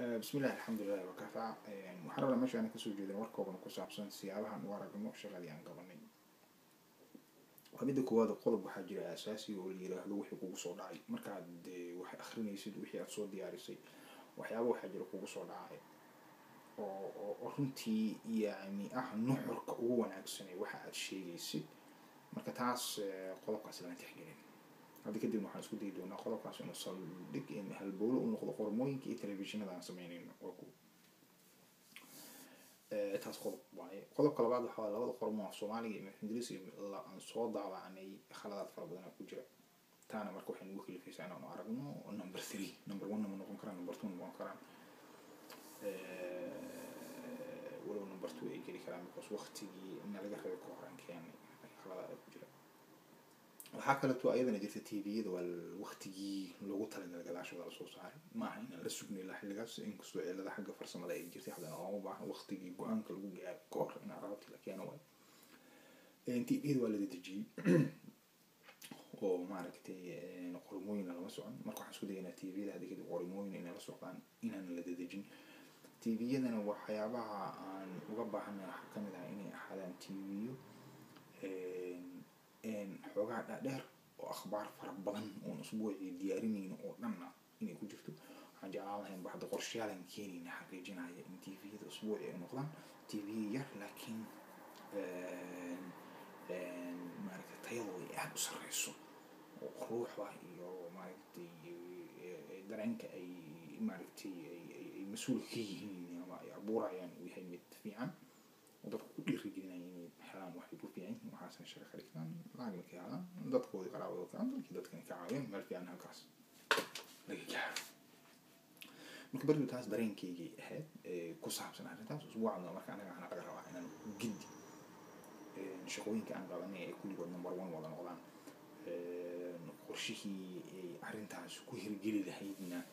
بسم الله الحمد لله وكفى محرر ماشي أنا كسو جدا وركوبنا كسابسن سيابها وارقنا شغالي عن قبني ومدة كواد قلب حاجة أساسي واللي يراهدو وحي كوكو صداعي مركاد وحي آخرين يسيد وحي أتصور دياريسي وحيابو حاجة كوكو صداعي runtii yani nuxurka ugu wanaagsanay waxa aad sheegaysid marka taas qodobkaas la tixgelin hadda kadib waxaan isku dayi doonaa qodobkaas inuu saldhig in halbowlo u noqdo qormooyinka iyo telefishinada aan samaynayno waa ku taas qodob waaye qodobka labaad waxa labada qormo af Soomaaliga iyo Ingiriisi aan soo daawacanay khaladaad fara badan ku jira taana marka waxaan ugu kalifaysaa inaan aragno number 3 number 1 ma noqon karaan number 2 ma noqon karaan ولو نمبر 2 ay geli karaan because waqtigii in laga rabay kooran keenay khaladaad ku jira waxa kale oo ayadana jirta TV-yada wal waqtigii lagu talagalay gadaashooda la soo saaray ma aha in la sugno ilaa xilligaas in kastoo cilada xagga farsamada ay jirtay hadana oo baahan waqtigii go'aanka lagu gaaro koor in aragti la keeno way TV-yada wala dejiyay oo maaragtay qormooyin lama socon marka waxaan isku daynaa TV-yada hadii kadib qormooyin in la socdaan inaan la dejin TV-yadana waxyaabaha aan uga baahanahay waxa kamid ah inay ahaadaan TV-yo xogaa dheer oo akhbaar fara badan oo usbuucii diyaarinayno oo dhanna inay ku jirto waxaan jeclaan lahayn baxda qorshayaalan keenayna xaqiijinaya in TV-yada usbuucii ay noqdaan TV yar laakiin maaragtay tayadooda aad u sareyso oo ruuxa iyo maaragtay dareenka ay maaragtay مسؤول فيه ما يعبر يعني ويهي متفيعا وضرب كل رجلنا يعني حرام واحد يقول فيه وحاسن شرخ الكلام لاعب كذا ضد قوي قرابة وكلام كذا كان كعاين ما في عنها كاس لقي ممكن برضو تاس درين كي هاد كوساب سنة تاس أسبوع عندنا مركز أنا أقرأ واحد أنا جد شقوين كان قالني كل يوم نمبر 1 ولا نقولان نقرشيه أرنتاس كل رجلي لهيدنا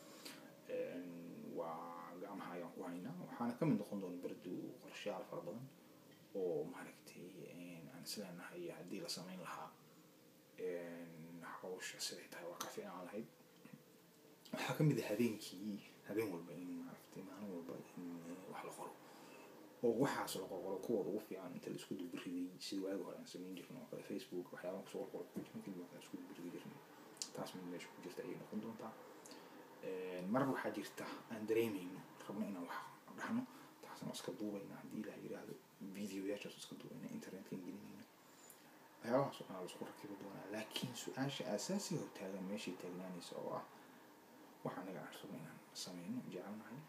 وقامها ينقوهينا وحانا كم ندخل دون بردو قرشيال فربضن ومعركتي أنا سلنا هي هدي لسمين لها نحوش سريتها وقفنا على هيد وحاكم بذي هذين والبين معرفتي معنا والبين وحلا خلو ووحاس القرقر كود وفي عن انت الاسكود البريدي سيدو ايغو هران سمين جرنا وقال فيسبوك وحيالا صور قرق ممكن يوقع الاسكود البريدي جرنا تاس من ميشو جرت اي نقول دون تا مرة waxaa jirta aan dareemayno rabno inaan wax dhaxno taasna iska duubayna hadii la yiraahdo videoyaasha iska duubayna internetka gelinayna waxyaabahaas oo aan isku rakibo doonaa laakiin su'aasha asaasiga oo taagan meeshii taagnaanaysa oo ah waxaan naga rabno inaan sameeyno jecelnahay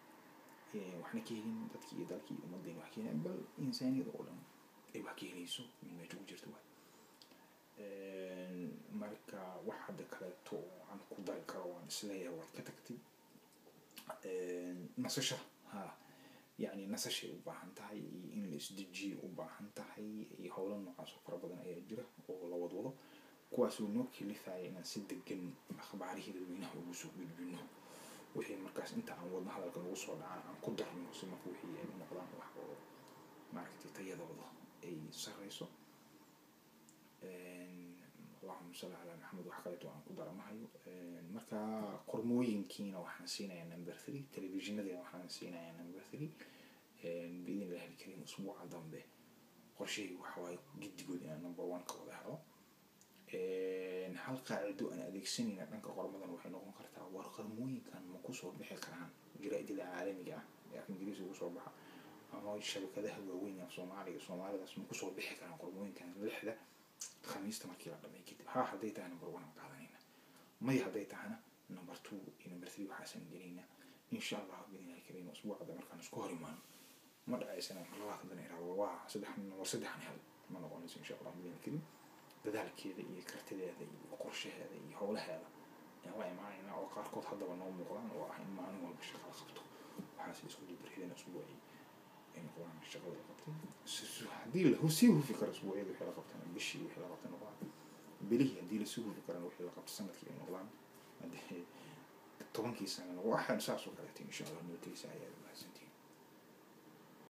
waxna ka helin dadkii iyo dalkii ummadeen wax keenay bal insaaniyada oo dhan ay wax ka helayso min meesha ku jirto marka wax hadda kaleeto aan ku dari karo waan isleeyahay waad ka tagtay nasasha يعني nasashay u baahan tahay in la isdejiyo u baahan tahay iyo howlo noocaas fara badan ayaa jira oo la wadwado kuwaas oo noo kalifaaya inaan si degan akhbaarihii dadweynaha ugu soo gudbino wixii markaas inta aan wadna hadalka ugu soo dhacaan aan ku darno si marka wixii ay noqdaan wax oo maaragtay tayadooda ay sareyso اللهم صل على محمد وحكايته عن قدر معي مركا قرموينكينا وحنا سينا نمبر 3 تلفزيوننا وحنا سينا نمبر 3 باذن الله الكريم اسبوع ضمبه قرشي وحواي جد جودنا نمبر 1 كودا هلو حلقه عدو انا اديكسنينا دنك قرمدان waxay noqon kartaa war qarmooyinkan ma ku soo bixi karaan jiraa'idada caalamiga ah ee Ingiriisi ugu soo baxa ama shabakadaha waaweyn ee Soomaalidaas ma ku soo bixi karaan qarmooyinkan lixda خميسة ما كيلا دمي كده ها حديتها نمبر 1 قاعديننا ما حديتها نمبر 2 نمبر 3 وحسن جرينا إن شاء الله بإذن الكريم أسبوع هذا مركان سكوري ما رأي سنة الله كذا نرى وواع صدحنا هذا ما نقول إن شاء الله بإذن الكريم بذلك كذا يكرت هذا وقرش هذا يحول هذا يعني واي معنا وقار قط هذا ونوم مقران وراح معنا والبشر خلقته وحاسس يسكت بريدنا أسبوعي يعني قرآن الشغل القبطي ديل هو سيو فكرة أسبوعية وحلا قبطنا بشي وحلا قبطنا نقلان بليه ديل سيو فكرة وحلا قبط سنة كي نقلان طبعا كي سنة واحد ساسو كالتين إن شاء الله نوتي ساعة